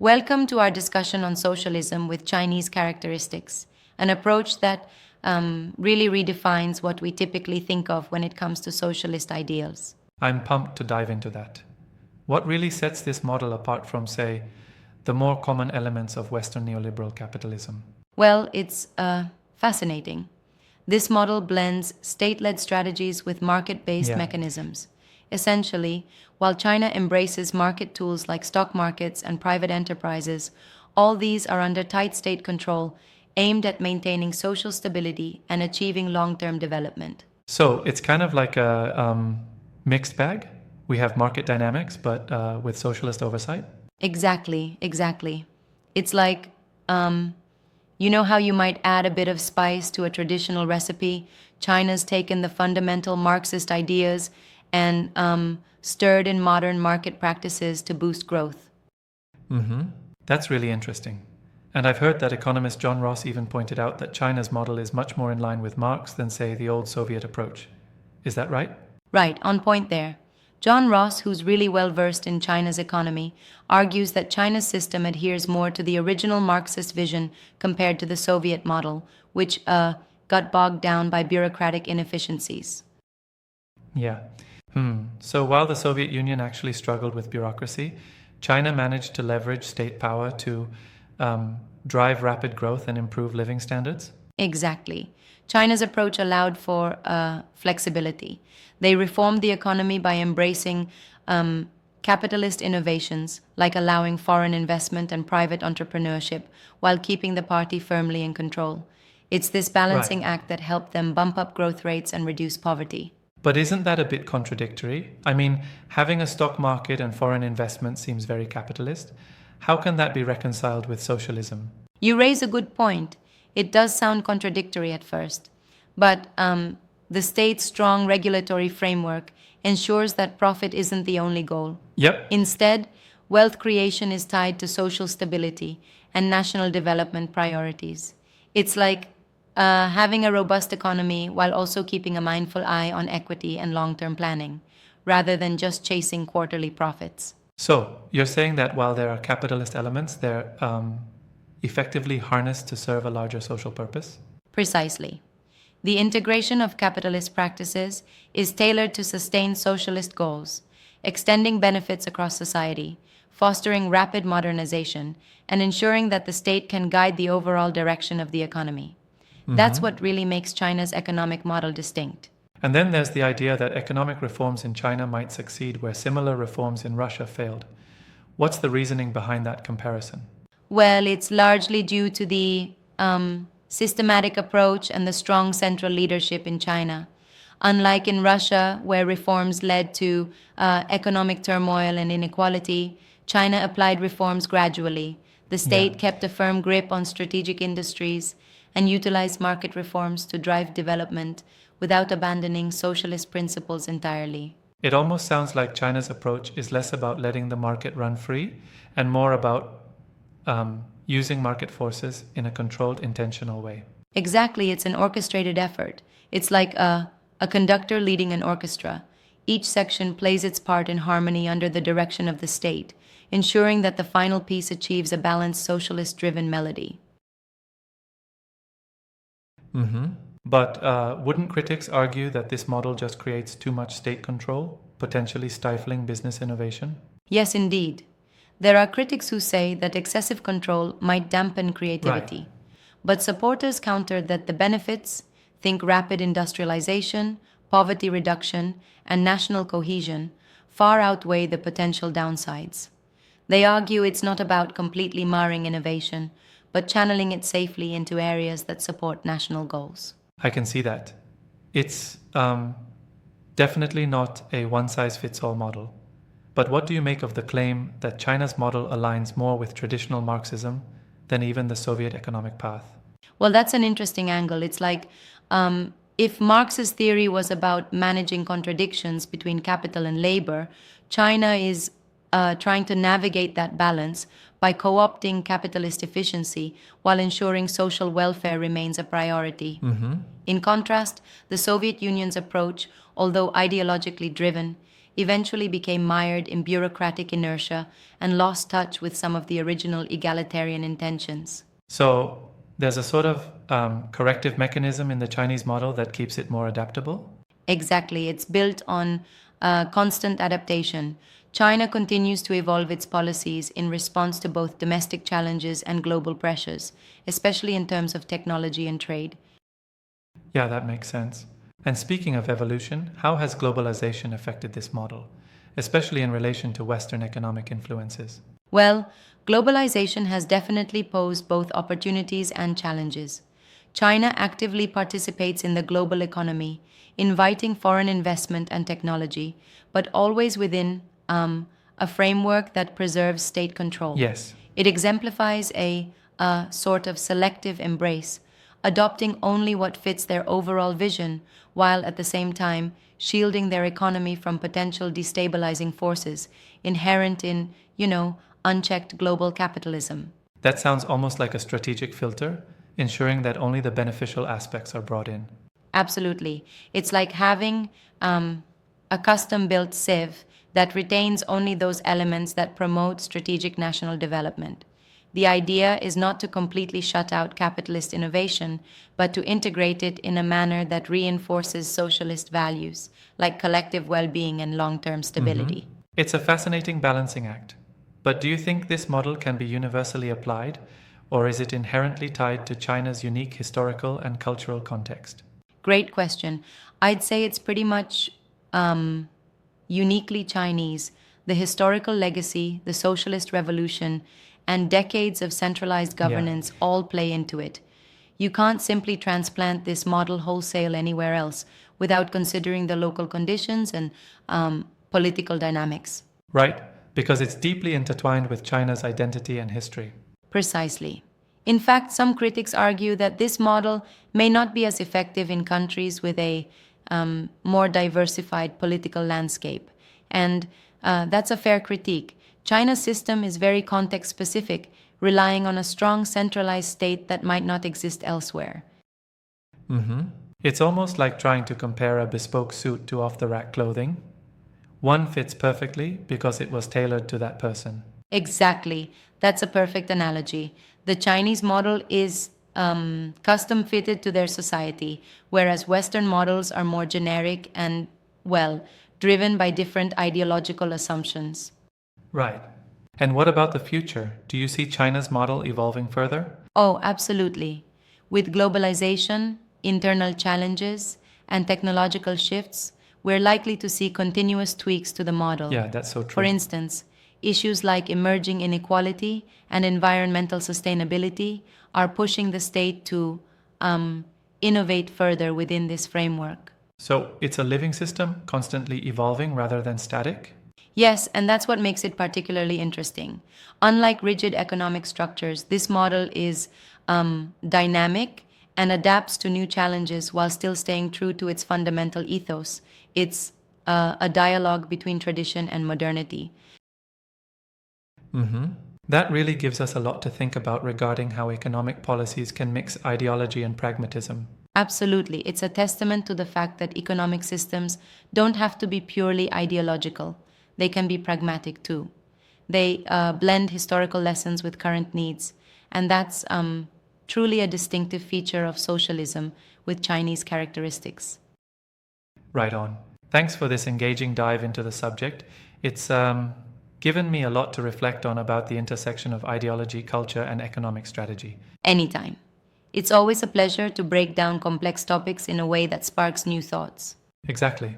Welcome to our discussion on socialism with Chinese characteristics, an approach that really redefines what we typically think of when it comes to socialist ideals. I'm pumped to dive into that. What really sets this model apart from, say, the more common elements of Western neoliberal capitalism? Well, it's fascinating. This model blends state led strategies with market based Yeah. mechanisms. Essentially, while China embraces market tools like stock markets and private enterprises, all these are under tight state control aimed at maintaining social stability and achieving long term development. So it's kind of like a mixed bag. We have market dynamics, but with socialist oversight. Exactly. It's like, um, you know how you might add a bit of spice to a traditional recipe? China's taken the fundamental Marxist ideas and stirred in modern market practices to boost growth. Mm-hmm. That's really interesting. And I've heard that economist John Ross even pointed out that China's model is much more in line with Marx than, say, the old Soviet approach. Is that right? Right, on point there. John Ross, who's really well versed in China's economy, argues that China's system adheres more to the original Marxist vision compared to the Soviet model, which got bogged down by bureaucratic inefficiencies. Yeah. So while the Soviet Union actually struggled with bureaucracy, China managed to leverage state power to drive rapid growth and improve living standards? Exactly. China's approach allowed for flexibility. They reformed the economy by embracing capitalist innovations, like allowing foreign investment and private entrepreneurship, while keeping the party firmly in control. It's this balancing Right. act that helped them bump up growth rates and reduce poverty. But isn't that a bit contradictory? I mean, having a stock market and foreign investment seems very capitalist. How can that be reconciled with socialism? You raise a good point. It does sound contradictory at first, but the state's strong regulatory framework ensures that profit isn't the only goal. Yep. Instead, wealth creation is tied to social stability and national development priorities. It's like having a robust economy while also keeping a mindful eye on equity and long term planning, rather than just chasing quarterly profits. So, you're saying that while there are capitalist elements, they're effectively harnessed to serve a larger social purpose? Precisely. The integration of capitalist practices is tailored to sustain socialist goals, extending benefits across society, fostering rapid modernization, and ensuring that the state can guide the overall direction of the economy. That's what really makes China's economic model distinct. And then there's the idea that economic reforms in China might succeed where similar reforms in Russia failed. What's the reasoning behind that comparison? Well, it's largely due to the systematic approach and the strong central leadership in China. Unlike in Russia, where reforms led to economic turmoil and inequality, China applied reforms gradually. The state Yeah. kept a firm grip on strategic industries and utilized market reforms to drive development without abandoning socialist principles entirely. It almost sounds like China's approach is less about letting the market run free and more about using market forces in a controlled, intentional way. Exactly, it's an orchestrated effort. It's like a conductor leading an orchestra. Each section plays its part in harmony under the direction of the state, ensuring that the final piece achieves a balanced, socialist driven melody. But wouldn't critics argue that this model just creates too much state control, potentially stifling business innovation? Yes, indeed. There are critics who say that excessive control might dampen creativity. But supporters counter that the benefits, think rapid industrialization, poverty reduction, and national cohesion, far outweigh the potential downsides. They argue it's not about completely marring innovation, but channeling it safely into areas that support national goals. I can see that. It's definitely not a one-size-fits-all model. But what do you make of the claim that China's model aligns more with traditional Marxism than even the Soviet economic path? Well, that's an interesting angle. It's like if Marx's theory was about managing contradictions between capital and labor, China is trying to navigate that balance by co opting capitalist efficiency while ensuring social welfare remains a priority. In contrast, the Soviet Union's approach, although ideologically driven, eventually became mired in bureaucratic inertia and lost touch with some of the original egalitarian intentions. So there's a sort of corrective mechanism in the Chinese model that keeps it more adaptable? Exactly, it's built on constant adaptation. China continues to evolve its policies in response to both domestic challenges and global pressures, especially in terms of technology and trade. Yeah, that makes sense. And speaking of evolution, how has globalization affected this model, especially in relation to Western economic influences? Well, globalization has definitely posed both opportunities and challenges. China actively participates in the global economy, inviting foreign investment and technology, but always within a framework that preserves state control. Yes, It exemplifies a sort of selective embrace, adopting only what fits their overall vision, while at the same time shielding their economy from potential destabilizing forces inherent in, unchecked global capitalism. that sounds almost like a strategic filter, ensuring that only the beneficial aspects are brought in. Absolutely. It's like having a custom built sieve that retains only those elements that promote strategic national development. The idea is not to completely shut out capitalist innovation, but to integrate it in a manner that reinforces socialist values, like collective well being and long term stability. It's a fascinating balancing act. But do you think this model can be universally applied, or is it inherently tied to China's unique historical and cultural context? Great question. I'd say it's pretty much uniquely Chinese. The historical legacy, the socialist revolution, and decades of centralized Yeah. governance all play into it. You can't simply transplant this model wholesale anywhere else without considering the local conditions and political dynamics. Right, because it's deeply intertwined with China's identity and history. Precisely. In fact, some critics argue that this model may not be as effective in countries with a more diversified political landscape. And that's a fair critique. China's system is very context specific, relying on a strong centralized state that might not exist elsewhere. It's almost like trying to compare a bespoke suit to off the rack clothing. One fits perfectly because it was tailored to that person. Exactly. That's a perfect analogy. The Chinese model is custom fitted to their society, whereas Western models are more generic and, well, driven by different ideological assumptions. Right. And what about the future? Do you see China's model evolving further? Oh, absolutely. With globalization, internal challenges, and technological shifts, we're likely to see continuous tweaks to the model. Yeah, that's so For true. instance, issues like emerging inequality and environmental sustainability are pushing the state to innovate further within this framework. So it's a living system, constantly evolving rather than static? Yes, and that's what makes it particularly interesting. Unlike rigid economic structures, this model is dynamic and adapts to new challenges while still staying true to its fundamental ethos. It's a dialogue between tradition and modernity. That really gives us a lot to think about regarding how economic policies can mix ideology and pragmatism. Absolutely. It's a testament to the fact that economic systems don't have to be purely ideological. They can be pragmatic too. They blend historical lessons with current needs. And that's truly a distinctive feature of socialism with Chinese characteristics. Right on. Thanks for this engaging dive into the subject. It's given me a lot to reflect on about the intersection of ideology, culture, and economic strategy. Anytime. It's always a pleasure to break down complex topics in a way that sparks new thoughts. Exactly.